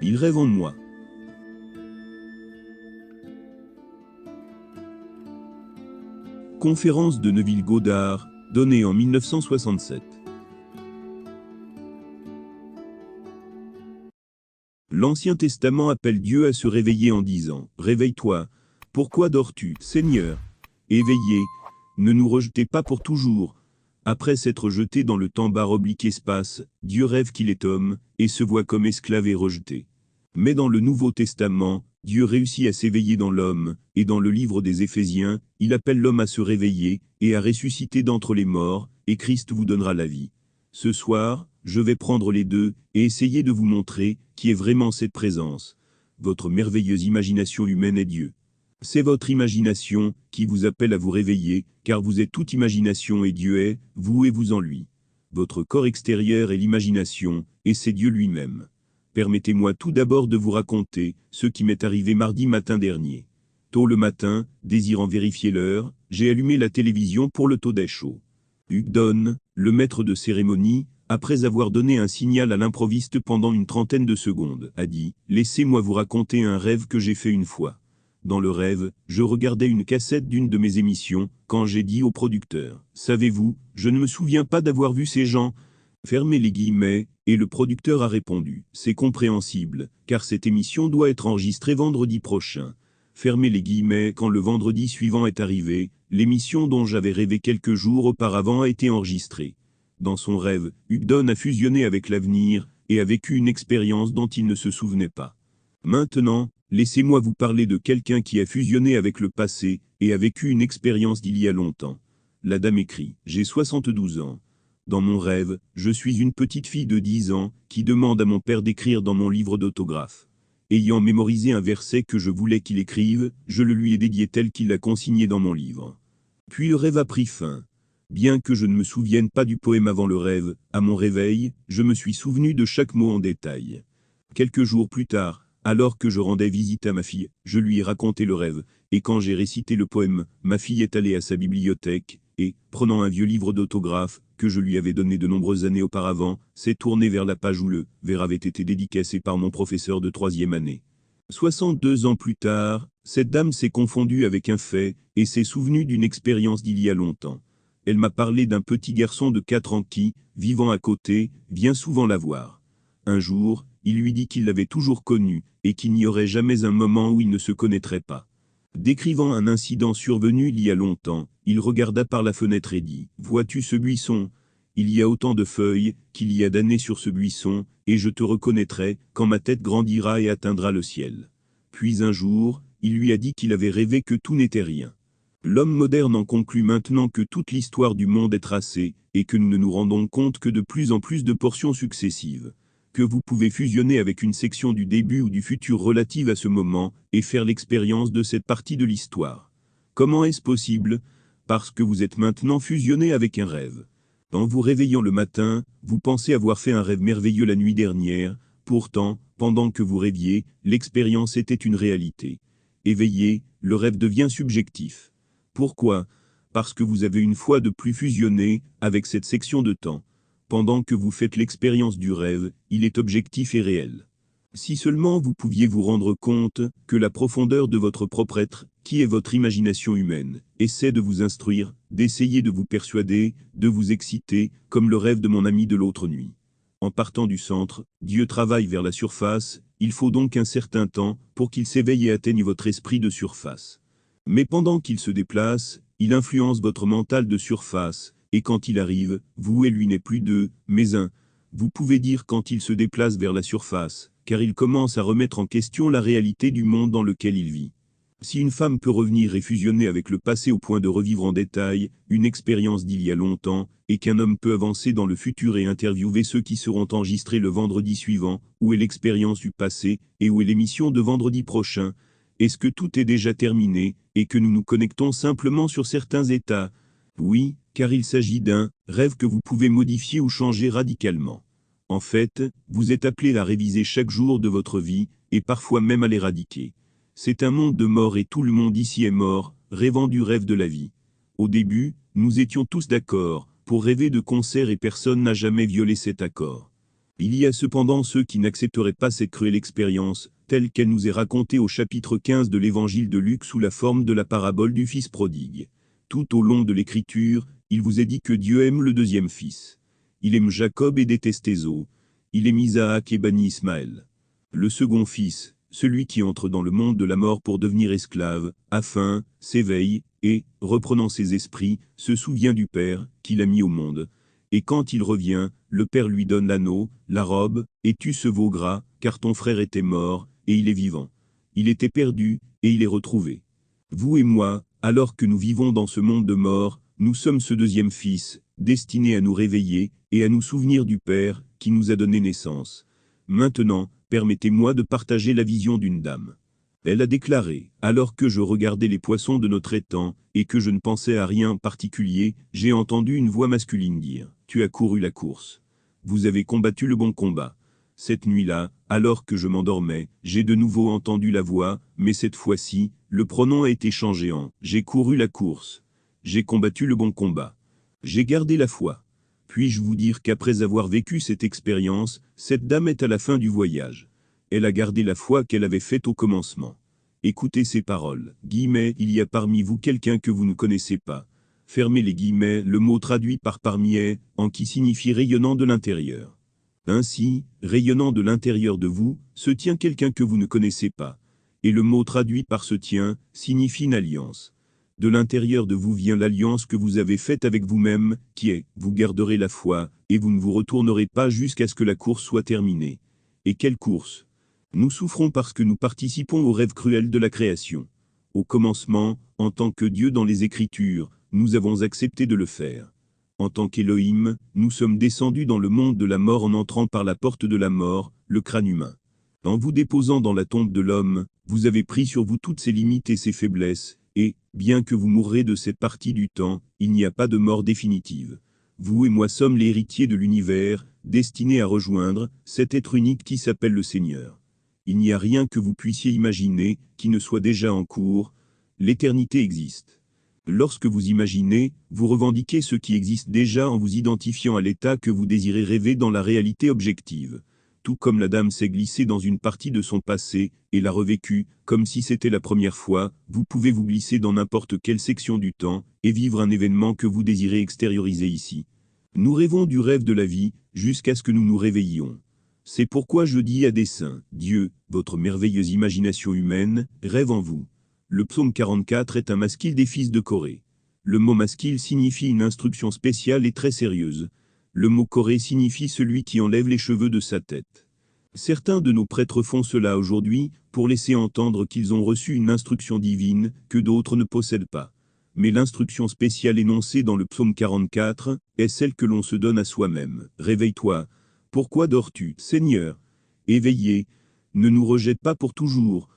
Il rêve en moi. Conférence de Neuville-Godard, donnée en 1967. L'Ancien Testament appelle Dieu à se réveiller en disant « Réveille-toi, pourquoi dors-tu, Seigneur? Éveillez, ne nous rejetez pas pour toujours. » Après s'être jeté dans le temps /espace, Dieu rêve qu'il est homme, et se voit comme esclave et rejeté. Mais dans le Nouveau Testament, Dieu réussit à s'éveiller dans l'homme, et dans le livre des Éphésiens, il appelle l'homme à se réveiller, et à ressusciter d'entre les morts, et Christ vous donnera la vie. Ce soir, je vais prendre les deux, et essayer de vous montrer, qui est vraiment cette présence. Votre merveilleuse imagination humaine est Dieu. C'est votre imagination, qui vous appelle à vous réveiller, car vous êtes toute imagination et Dieu est, vous et vous en lui. Votre corps extérieur est l'imagination, et c'est Dieu lui-même. Permettez-moi tout d'abord de vous raconter ce qui m'est arrivé mardi matin dernier. Tôt le matin, désirant vérifier l'heure, j'ai allumé la télévision pour le Today Show. Hugh Don, le maître de cérémonie, après avoir donné un signal à l'improviste pendant une trentaine de secondes, a dit « Laissez-moi vous raconter un rêve que j'ai fait une fois. » Dans le rêve, je regardais une cassette d'une de mes émissions, quand j'ai dit au producteur « Savez-vous, je ne me souviens pas d'avoir vu ces gens. » Fermez les guillemets, et le producteur a répondu « C'est compréhensible, car cette émission doit être enregistrée vendredi prochain. » Fermez les guillemets, quand le vendredi suivant est arrivé, l'émission dont j'avais rêvé quelques jours auparavant a été enregistrée. Dans son rêve, Hugh Don a fusionné avec l'avenir, et a vécu une expérience dont il ne se souvenait pas. Maintenant, laissez-moi vous parler de quelqu'un qui a fusionné avec le passé, et a vécu une expérience d'il y a longtemps. La dame écrit « J'ai 72 ans. Dans mon rêve, je suis une petite fille de 10 ans, qui demande à mon père d'écrire dans mon livre d'autographe. Ayant mémorisé un verset que je voulais qu'il écrive, je le lui ai dédié tel qu'il l'a consigné dans mon livre. Puis le rêve a pris fin. Bien que je ne me souvienne pas du poème avant le rêve, à mon réveil, je me suis souvenu de chaque mot en détail. Quelques jours plus tard, alors que je rendais visite à ma fille, je lui ai raconté le rêve, et quand j'ai récité le poème, ma fille est allée à sa bibliothèque, et, prenant un vieux livre d'autographe, que je lui avais donné de nombreuses années auparavant, s'est tournée vers la page où le vers avait été dédicacé par mon professeur de 3e année. 62 ans plus tard, cette dame s'est confondue avec un fait, et s'est souvenue d'une expérience d'il y a longtemps. Elle m'a parlé d'un petit garçon de 4 ans qui, vivant à côté, vient souvent la voir. Un jour, il lui dit qu'il l'avait toujours connu, et qu'il n'y aurait jamais un moment où ils ne se connaîtraient pas. Décrivant un incident survenu il y a longtemps, il regarda par la fenêtre et dit « Vois-tu ce buisson? Il y a autant de feuilles qu'il y a d'années sur ce buisson, et je te reconnaîtrai quand ma tête grandira et atteindra le ciel. » Puis un jour, il lui a dit qu'il avait rêvé que tout n'était rien. L'homme moderne en conclut maintenant que toute l'histoire du monde est tracée, et que nous ne nous rendons compte que de plus en plus de portions successives. Que vous pouvez fusionner avec une section du début ou du futur relative à ce moment, et faire l'expérience de cette partie de l'histoire. Comment est-ce possible? Parce que vous êtes maintenant fusionné avec un rêve. En vous réveillant le matin, vous pensez avoir fait un rêve merveilleux la nuit dernière, pourtant, pendant que vous rêviez, l'expérience était une réalité. Éveillé, le rêve devient subjectif. Pourquoi? Parce que vous avez une fois de plus fusionné avec cette section de temps. Pendant que vous faites l'expérience du rêve, il est objectif et réel. Si seulement vous pouviez vous rendre compte que la profondeur de votre propre être, qui est votre imagination humaine, essaie de vous instruire, d'essayer de vous persuader, de vous exciter, comme le rêve de mon ami de l'autre nuit. En partant du centre, Dieu travaille vers la surface, il faut donc un certain temps pour qu'il s'éveille et atteigne votre esprit de surface. Mais pendant qu'il se déplace, il influence votre mental de surface, et quand il arrive, vous et lui n'est plus deux, mais un. Vous pouvez dire quand il se déplace vers la surface, car il commence à remettre en question la réalité du monde dans lequel il vit. Si une femme peut revenir et fusionner avec le passé au point de revivre en détail une expérience d'il y a longtemps, et qu'un homme peut avancer dans le futur et interviewer ceux qui seront enregistrés le vendredi suivant, où est l'expérience du passé, et où est l'émission de vendredi prochain, est-ce que tout est déjà terminé, et que nous nous connectons simplement sur certains états? Oui, car il s'agit d'un rêve que vous pouvez modifier ou changer radicalement. En fait, vous êtes appelé à réviser chaque jour de votre vie, et parfois même à l'éradiquer. C'est un monde de mort et tout le monde ici est mort, rêvant du rêve de la vie. Au début, nous étions tous d'accord, pour rêver de concert et personne n'a jamais violé cet accord. Il y a cependant ceux qui n'accepteraient pas cette cruelle expérience, telle qu'elle nous est racontée au chapitre 15 de l'évangile de Luc sous la forme de la parabole du fils prodigue. Tout au long de l'écriture, il vous est dit que Dieu aime le deuxième fils. Il aime Jacob et déteste Ésaü. Il aime Isaac et bannit Ismaël. Le second fils, celui qui entre dans le monde de la mort pour devenir esclave, a faim, s'éveille, et, reprenant ses esprits, se souvient du Père, qui l'a mis au monde. Et quand il revient, le Père lui donne l'anneau, la robe, et tue ce veau gras, car ton frère était mort, et il est vivant. Il était perdu, et il est retrouvé. Vous et moi, alors que nous vivons dans ce monde de mort, nous sommes ce deuxième fils, destiné à nous réveiller, et à nous souvenir du Père, qui nous a donné naissance. Maintenant, permettez-moi de partager la vision d'une dame. Elle a déclaré, alors que je regardais les poissons de notre étang, et que je ne pensais à rien en particulier, j'ai entendu une voix masculine dire, « Tu as couru la course. Vous avez combattu le bon combat. » Cette nuit-là, alors que je m'endormais, j'ai de nouveau entendu la voix, mais cette fois-ci, le pronom a été changé en, « J'ai couru la course. J'ai combattu le bon combat. J'ai gardé la foi. » Puis-je vous dire qu'après avoir vécu cette expérience, cette dame est à la fin du voyage. Elle a gardé la foi qu'elle avait faite au commencement. Écoutez ces paroles. Guillemets, il y a parmi vous quelqu'un que vous ne connaissez pas. Fermez les guillemets, le mot traduit par parmi est, en qui signifie rayonnant de l'intérieur. Ainsi, rayonnant de l'intérieur de vous, se tient quelqu'un que vous ne connaissez pas. Et le mot traduit par se tient, signifie une alliance. De l'intérieur de vous vient l'alliance que vous avez faite avec vous-même, qui est, vous garderez la foi, et vous ne vous retournerez pas jusqu'à ce que la course soit terminée. Et quelle course? Nous souffrons parce que nous participons au rêve cruel de la création. Au commencement, en tant que Dieu dans les Écritures, nous avons accepté de le faire. En tant qu'Élohim, nous sommes descendus dans le monde de la mort en entrant par la porte de la mort, le crâne humain. En vous déposant dans la tombe de l'homme, vous avez pris sur vous toutes ses limites et ses faiblesses, et, bien que vous mourrez de cette partie du temps, il n'y a pas de mort définitive. Vous et moi sommes les héritiers de l'univers, destinés à rejoindre cet être unique qui s'appelle le Seigneur. Il n'y a rien que vous puissiez imaginer qui ne soit déjà en cours. L'éternité existe. Lorsque vous imaginez, vous revendiquez ce qui existe déjà en vous identifiant à l'état que vous désirez rêver dans la réalité objective. Tout comme la dame s'est glissée dans une partie de son passé, et l'a revécue, comme si c'était la première fois, vous pouvez vous glisser dans n'importe quelle section du temps, et vivre un événement que vous désirez extérioriser ici. Nous rêvons du rêve de la vie, jusqu'à ce que nous nous réveillions. C'est pourquoi je dis à des saints, Dieu, votre merveilleuse imagination humaine, rêve en vous. Le psaume 44 est un masquil des fils de Corée. Le mot masquil signifie une instruction spéciale et très sérieuse. Le mot Corée signifie celui qui enlève les cheveux de sa tête. Certains de nos prêtres font cela aujourd'hui, pour laisser entendre qu'ils ont reçu une instruction divine, que d'autres ne possèdent pas. Mais l'instruction spéciale énoncée dans le psaume 44, est celle que l'on se donne à soi-même. Réveille-toi. Pourquoi dors-tu, Seigneur? Éveillé. Ne nous rejette pas pour toujours.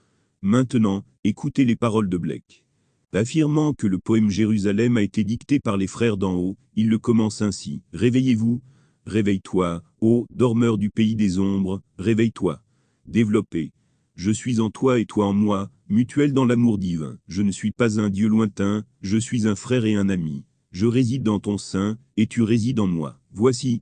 Maintenant, écoutez les paroles de Blake. Affirmant que le poème Jérusalem a été dicté par les frères d'en haut, il le commence ainsi. Réveillez-vous. Réveille-toi, ô dormeur du pays des ombres, réveille-toi. Développé. Je suis en toi et toi en moi, mutuel dans l'amour divin. Je ne suis pas un Dieu lointain, je suis un frère et un ami. Je réside dans ton sein, et tu résides en moi. Voici,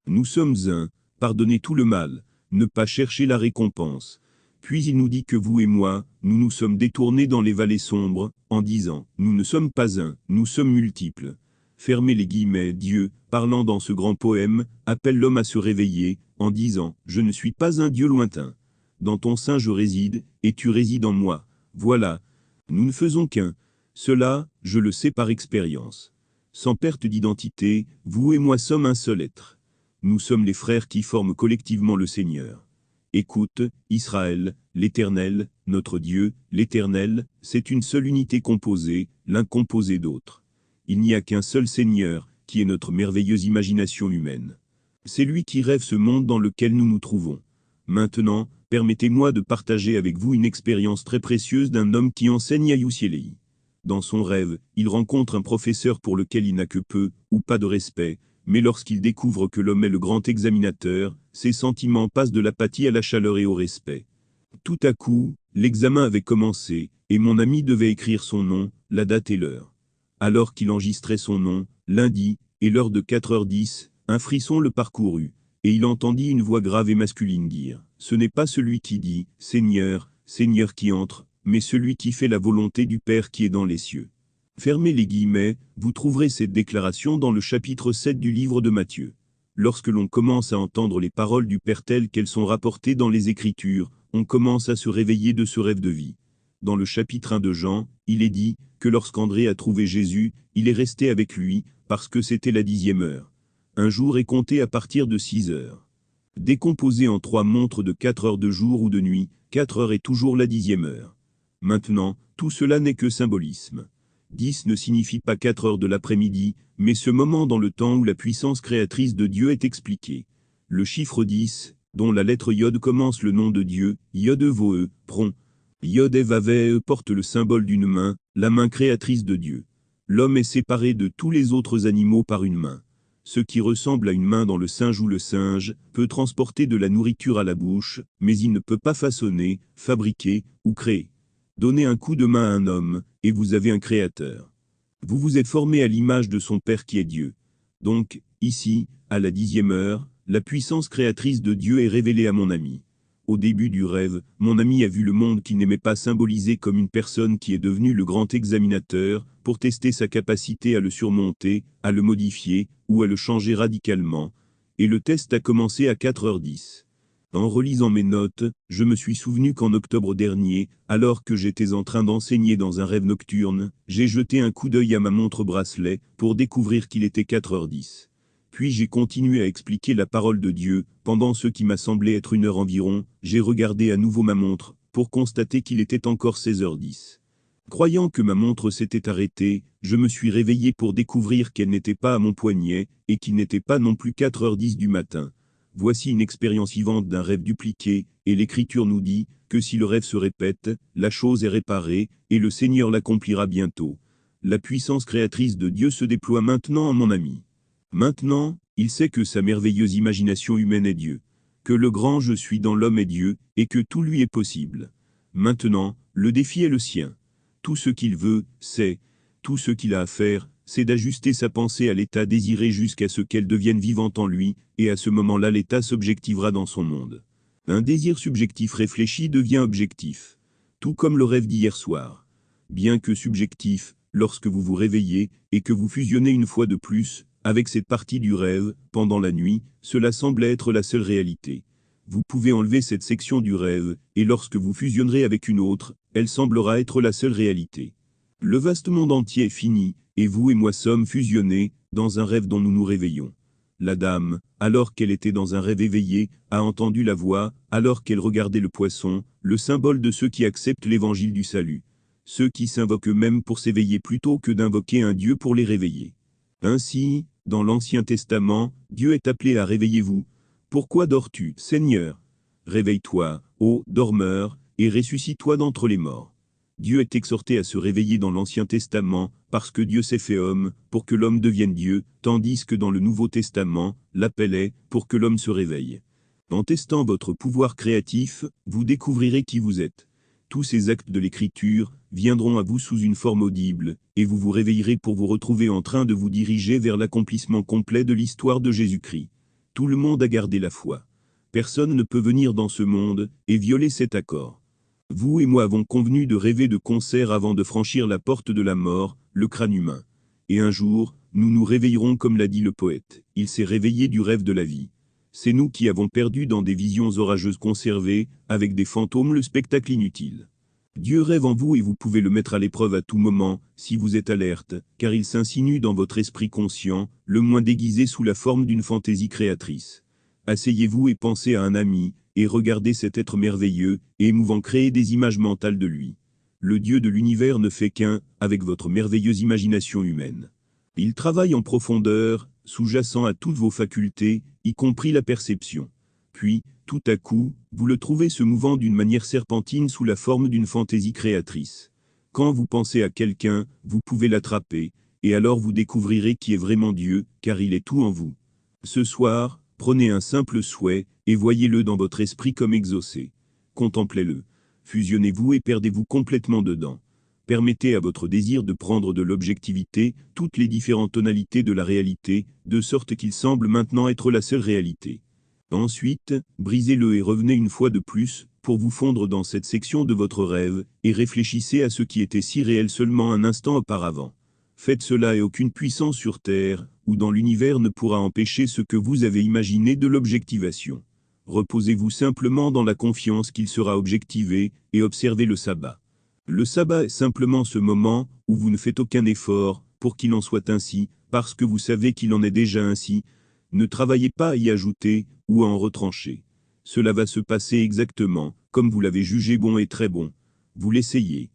nous sommes un, pardonnez tout le mal, ne pas chercher la récompense. Puis il nous dit que vous et moi, nous nous sommes détournés dans les vallées sombres, en disant, nous ne sommes pas un, nous sommes multiples. Fermez les guillemets, Dieu, parlant dans ce grand poème, appelle l'homme à se réveiller, en disant, je ne suis pas un Dieu lointain. Dans ton sein je réside, et tu résides en moi. Voilà. Nous ne faisons qu'un. Cela, je le sais par expérience. Sans perte d'identité, vous et moi sommes un seul être. Nous sommes les frères qui forment collectivement le Seigneur. Écoute, Israël, l'Éternel, notre Dieu, l'Éternel, c'est une seule unité composée, l'un composé d'autres. Il n'y a qu'un seul Seigneur, qui est notre merveilleuse imagination humaine. C'est lui qui rêve ce monde dans lequel nous nous trouvons. Maintenant, permettez-moi de partager avec vous une expérience très précieuse d'un homme qui enseigne à UCLA. Dans son rêve, il rencontre un professeur pour lequel il n'a que peu, ou pas de respect, mais lorsqu'il découvre que l'homme est le grand examinateur, ses sentiments passent de l'apathie à la chaleur et au respect. Tout à coup, l'examen avait commencé, et mon ami devait écrire son nom, la date et l'heure. Alors qu'il enregistrait son nom, lundi, et l'heure de 4h10, un frisson le parcourut. Et il entendit une voix grave et masculine dire, « Ce n'est pas celui qui dit, Seigneur, Seigneur qui entre, mais celui qui fait la volonté du Père qui est dans les cieux. » Fermez les guillemets, vous trouverez cette déclaration dans le chapitre 7 du livre de Matthieu. Lorsque l'on commence à entendre les paroles du Père telles qu'elles sont rapportées dans les Écritures, on commence à se réveiller de ce rêve de vie. Dans le chapitre 1 de Jean, il est dit que lorsqu'André a trouvé Jésus, il est resté avec lui, parce que c'était la 10e heure. Un jour est compté à partir de 6 heures. Décomposé en 3 montres de 4 heures de jour ou de nuit, 4 heures est toujours la 10e heure. Maintenant, tout cela n'est que symbolisme. 10 ne signifie pas 4 heures de l'après-midi, mais ce moment dans le temps où la puissance créatrice de Dieu est expliquée. Le chiffre 10, dont la lettre Yod commence le nom de Dieu, Yod-Voe, Pron. Yod-Ev-Ave porte le symbole d'une main, la main créatrice de Dieu. L'homme est séparé de tous les autres animaux par une main. Ce qui ressemble à une main dans le singe ou le singe peut transporter de la nourriture à la bouche, mais il ne peut pas façonner, fabriquer ou créer. Donnez un coup de main à un homme, et vous avez un créateur. Vous vous êtes formé à l'image de son Père qui est Dieu. Donc, ici, à la 10e heure, la puissance créatrice de Dieu est révélée à mon ami. Au début du rêve, mon ami a vu le monde qu'il n'aimait pas symbolisé comme une personne qui est devenue le grand examinateur, pour tester sa capacité à le surmonter, à le modifier, ou à le changer radicalement. Et le test a commencé à 4h10. En relisant mes notes, je me suis souvenu qu'en octobre dernier, alors que j'étais en train d'enseigner dans un rêve nocturne, j'ai jeté un coup d'œil à ma montre bracelet, pour découvrir qu'il était 4h10. Puis j'ai continué à expliquer la parole de Dieu, pendant ce qui m'a semblé être 1 heure environ, j'ai regardé à nouveau ma montre, pour constater qu'il était encore 16h10. Croyant que ma montre s'était arrêtée, je me suis réveillé pour découvrir qu'elle n'était pas à mon poignet, et qu'il n'était pas non plus 4h10 du matin. Voici une expérience vivante d'un rêve dupliqué, et l'Écriture nous dit que si le rêve se répète, la chose est réparée, et le Seigneur l'accomplira bientôt. La puissance créatrice de Dieu se déploie maintenant en mon ami. Maintenant, il sait que sa merveilleuse imagination humaine est Dieu, que le grand je suis dans l'homme est Dieu, et que tout lui est possible. Maintenant, le défi est le sien. Tout ce qu'il veut, tout ce qu'il a à faire, c'est d'ajuster sa pensée à l'état désiré jusqu'à ce qu'elle devienne vivante en lui, et à ce moment-là l'état s'objectivera dans son monde. Un désir subjectif réfléchi devient objectif. Tout comme le rêve d'hier soir. Bien que subjectif, lorsque vous vous réveillez, et que vous fusionnez une fois de plus, avec cette partie du rêve, pendant la nuit, cela semble être la seule réalité. Vous pouvez enlever cette section du rêve, et lorsque vous fusionnerez avec une autre, elle semblera être la seule réalité. Le vaste monde entier est fini, et vous et moi sommes fusionnés, dans un rêve dont nous nous réveillons. La dame, alors qu'elle était dans un rêve éveillé, a entendu la voix, alors qu'elle regardait le poisson, le symbole de ceux qui acceptent l'évangile du salut. Ceux qui s'invoquent eux-mêmes pour s'éveiller plutôt que d'invoquer un Dieu pour les réveiller. Ainsi, dans l'Ancien Testament, Dieu est appelé à réveiller-vous. Pourquoi dors-tu, Seigneur? Réveille-toi, ô dormeur, et ressuscite-toi d'entre les morts. Dieu est exhorté à se réveiller dans l'Ancien Testament, parce que Dieu s'est fait homme, pour que l'homme devienne Dieu, tandis que dans le Nouveau Testament, l'appel est, pour que l'homme se réveille. En testant votre pouvoir créatif, vous découvrirez qui vous êtes. Tous ces actes de l'Écriture viendront à vous sous une forme audible, et vous vous réveillerez pour vous retrouver en train de vous diriger vers l'accomplissement complet de l'histoire de Jésus-Christ. Tout le monde a gardé la foi. Personne ne peut venir dans ce monde et violer cet accord. Vous et moi avons convenu de rêver de concert avant de franchir la porte de la mort, le crâne humain. Et un jour, nous nous réveillerons comme l'a dit le poète. Il s'est réveillé du rêve de la vie. C'est nous qui avons perdu dans des visions orageuses conservées, avec des fantômes le spectacle inutile. Dieu rêve en vous et vous pouvez le mettre à l'épreuve à tout moment, si vous êtes alerte, car il s'insinue dans votre esprit conscient, le moins déguisé sous la forme d'une fantaisie créatrice. Asseyez-vous et pensez à un ami, et regardez cet être merveilleux et émouvant créer des images mentales de lui. Le Dieu de l'univers ne fait qu'un, avec votre merveilleuse imagination humaine. Il travaille en profondeur, sous-jacent à toutes vos facultés, y compris la perception. Puis, tout à coup, vous le trouvez se mouvant d'une manière serpentine sous la forme d'une fantaisie créatrice. Quand vous pensez à quelqu'un, vous pouvez l'attraper, et alors vous découvrirez qui est vraiment Dieu, car il est tout en vous. Ce soir, prenez un simple souhait, et voyez-le dans votre esprit comme exaucé. Contemplez-le. Fusionnez-vous et perdez-vous complètement dedans. Permettez à votre désir de prendre de l'objectivité, toutes les différentes tonalités de la réalité, de sorte qu'il semble maintenant être la seule réalité. Ensuite, brisez-le et revenez une fois de plus, pour vous fondre dans cette section de votre rêve, et réfléchissez à ce qui était si réel seulement un instant auparavant. Faites cela et aucune puissance sur Terre, ou dans l'univers ne pourra empêcher ce que vous avez imaginé de l'objectivation. Reposez-vous simplement dans la confiance qu'il sera objectivé, et observez le sabbat. Le sabbat est simplement ce moment, où vous ne faites aucun effort, pour qu'il en soit ainsi, parce que vous savez qu'il en est déjà ainsi. Ne travaillez pas à y ajouter, ou à en retrancher. Cela va se passer exactement, comme vous l'avez jugé bon et très bon. Vous l'essayez.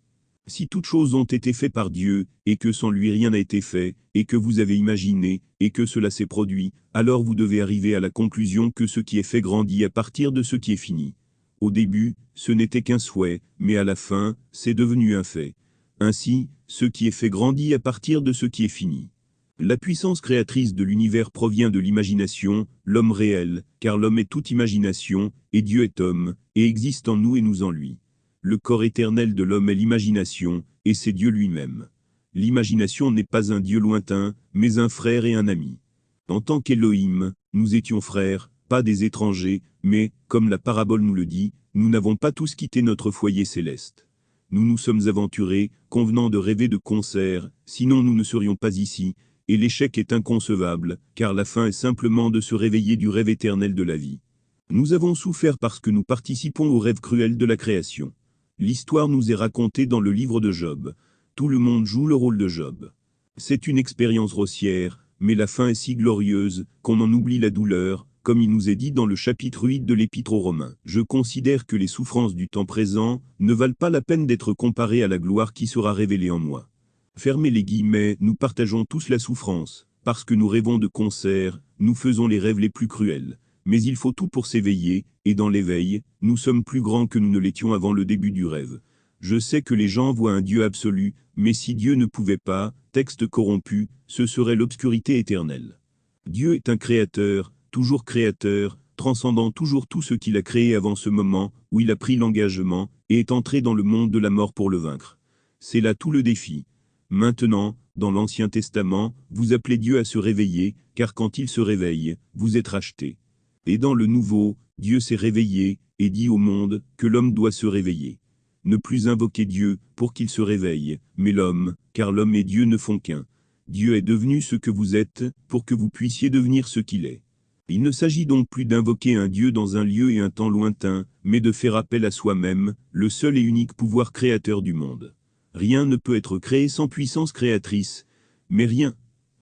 Si toutes choses ont été faites par Dieu, et que sans lui rien n'a été fait, et que vous avez imaginé, et que cela s'est produit, alors vous devez arriver à la conclusion que ce qui est fait grandit à partir de ce qui est fini. Au début, ce n'était qu'un souhait, mais à la fin, c'est devenu un fait. Ainsi, ce qui est fait grandit à partir de ce qui est fini. La puissance créatrice de l'univers provient de l'imagination, l'homme réel, car l'homme est toute imagination, et Dieu est homme, et existe en nous et nous en lui. Le corps éternel de l'homme est l'imagination, et c'est Dieu lui-même. L'imagination n'est pas un Dieu lointain, mais un frère et un ami. En tant qu'Élohim, nous étions frères, pas des étrangers, mais, comme la parabole nous le dit, nous n'avons pas tous quitté notre foyer céleste. Nous nous sommes aventurés, convenant de rêver de concert, sinon nous ne serions pas ici, et l'échec est inconcevable, car la fin est simplement de se réveiller du rêve éternel de la vie. Nous avons souffert parce que nous participons au rêve cruel de la création. L'histoire nous est racontée dans le livre de Job. Tout le monde joue le rôle de Job. C'est une expérience grossière, mais la fin est si glorieuse, qu'on en oublie la douleur, comme il nous est dit dans le chapitre 8 de l'Épître aux Romains. Je considère que les souffrances du temps présent ne valent pas la peine d'être comparées à la gloire qui sera révélée en moi. Fermez les guillemets, nous partageons tous la souffrance, parce que nous rêvons de concert, nous faisons les rêves les plus cruels. Mais il faut tout pour s'éveiller, et dans l'éveil, nous sommes plus grands que nous ne l'étions avant le début du rêve. Je sais que les gens voient un Dieu absolu, mais si Dieu ne pouvait pas, texte corrompu, ce serait l'obscurité éternelle. Dieu est un créateur, transcendant toujours tout ce qu'il a créé avant ce moment, où il a pris l'engagement, et est entré dans le monde de la mort pour le vaincre. C'est là tout le défi. Maintenant, dans l'Ancien Testament, vous appelez Dieu à se réveiller, car quand il se réveille, vous êtes rachetés. Et dans le Nouveau, Dieu s'est réveillé, et dit au monde, que l'homme doit se réveiller. Ne plus invoquer Dieu, pour qu'il se réveille, mais l'homme, car l'homme et Dieu ne font qu'un. Dieu est devenu ce que vous êtes, pour que vous puissiez devenir ce qu'il est. Il ne s'agit donc plus d'invoquer un Dieu dans un lieu et un temps lointain, mais de faire appel à soi-même, le seul et unique pouvoir créateur du monde. Rien ne peut être créé sans puissance créatrice, mais rien.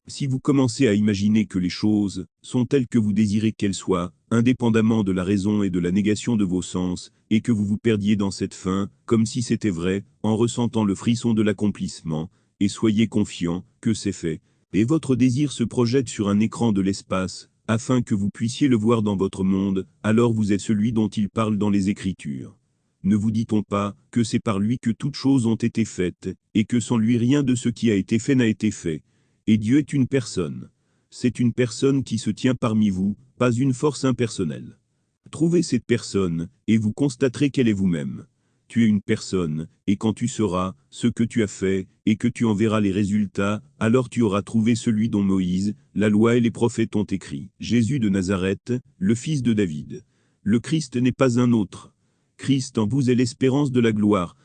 Si vous commencez à imaginer que les choses sont telles que vous désirez qu'elles soient, indépendamment de la raison et de la négation de vos sens, et que vous vous perdiez dans cette fin, comme si c'était vrai, en ressentant le frisson de l'accomplissement, et soyez confiants que c'est fait, et votre désir se projette sur un écran de l'espace, afin que vous puissiez le voir dans votre monde, alors vous êtes celui dont il parle dans les Écritures. Ne vous dit-on pas que c'est par lui que toutes choses ont été faites, et que sans lui rien de ce qui a été fait n'a été fait? Et Dieu est une personne. C'est une personne qui se tient parmi vous, pas une force impersonnelle. Trouvez cette personne, et vous constaterez qu'elle est vous-même. Tu es une personne, et quand tu sauras ce que tu as fait, et que tu en verras les résultats, alors tu auras trouvé celui dont Moïse, la loi et les prophètes ont écrit. Jésus de Nazareth, le fils de David. Le Christ n'est pas un autre. Christ en vous est l'espérance de la gloire.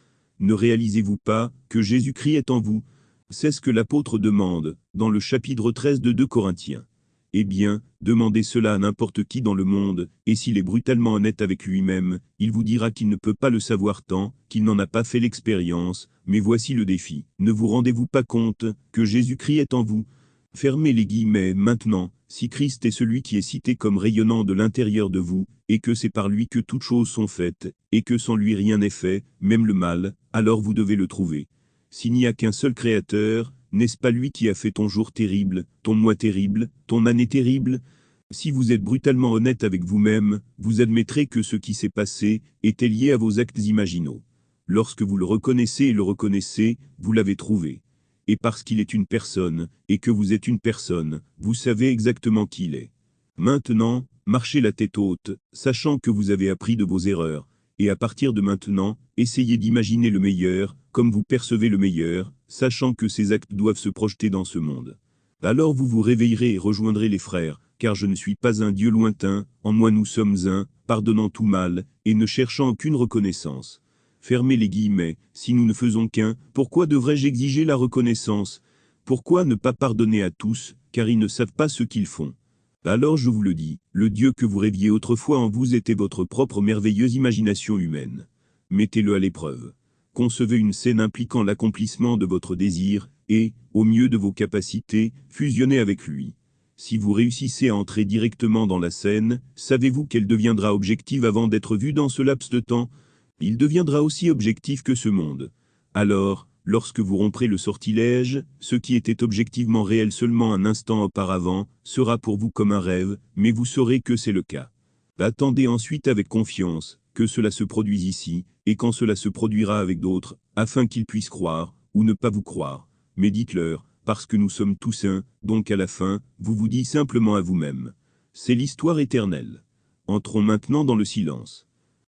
Ne réalisez-vous pas que Jésus-Christ est en vous? C'est ce que l'apôtre demande, dans le chapitre 13 de 2 Corinthiens. Eh bien, demandez cela à n'importe qui dans le monde, et s'il est brutalement honnête avec lui-même, il vous dira qu'il ne peut pas le savoir tant, qu'il n'en a pas fait l'expérience, mais voici le défi. Ne vous rendez-vous pas compte que Jésus-Christ est en vous? Fermez les guillemets maintenant, si Christ est celui qui est cité comme rayonnant de l'intérieur de vous, et que c'est par lui que toutes choses sont faites, et que sans lui rien n'est fait, même le mal, alors vous devez le trouver. S'il n'y a qu'un seul créateur, n'est-ce pas lui qui a fait ton jour terrible, ton mois terrible, ton année terrible? Si vous êtes brutalement honnête avec vous-même, vous admettrez que ce qui s'est passé était lié à vos actes imaginaux. Lorsque vous le reconnaissez et le reconnaissez, vous l'avez trouvé. Et parce qu'il est une personne, et que vous êtes une personne, vous savez exactement qui il est. Maintenant, marchez la tête haute, sachant que vous avez appris de vos erreurs, et à partir de maintenant, essayez d'imaginer le meilleur, comme vous percevez le meilleur, sachant que ces actes doivent se projeter dans ce monde. Alors vous vous réveillerez et rejoindrez les frères, car je ne suis pas un Dieu lointain, en moi nous sommes un, pardonnant tout mal, et ne cherchant aucune reconnaissance. Fermez les guillemets, si nous ne faisons qu'un, pourquoi devrais-je exiger la reconnaissance? Pourquoi ne pas pardonner à tous, car ils ne savent pas ce qu'ils font? Alors je vous le dis, le Dieu que vous rêviez autrefois en vous était votre propre merveilleuse imagination humaine. Mettez-le à l'épreuve. Concevez une scène impliquant l'accomplissement de votre désir, et, au mieux de vos capacités, fusionnez avec lui. Si vous réussissez à entrer directement dans la scène, savez-vous qu'elle deviendra objective avant d'être vue dans ce laps de temps? Il deviendra aussi objectif que ce monde. Alors, lorsque vous romprez le sortilège, ce qui était objectivement réel seulement un instant auparavant, sera pour vous comme un rêve, mais vous saurez que c'est le cas. Attendez ensuite avec confiance, que cela se produise ici, et quand cela se produira avec d'autres, afin qu'ils puissent croire, ou ne pas vous croire. Mais dites-leur, parce que nous sommes tous un, donc à la fin, vous vous dites simplement à vous-même. C'est l'histoire éternelle. Entrons maintenant dans le silence.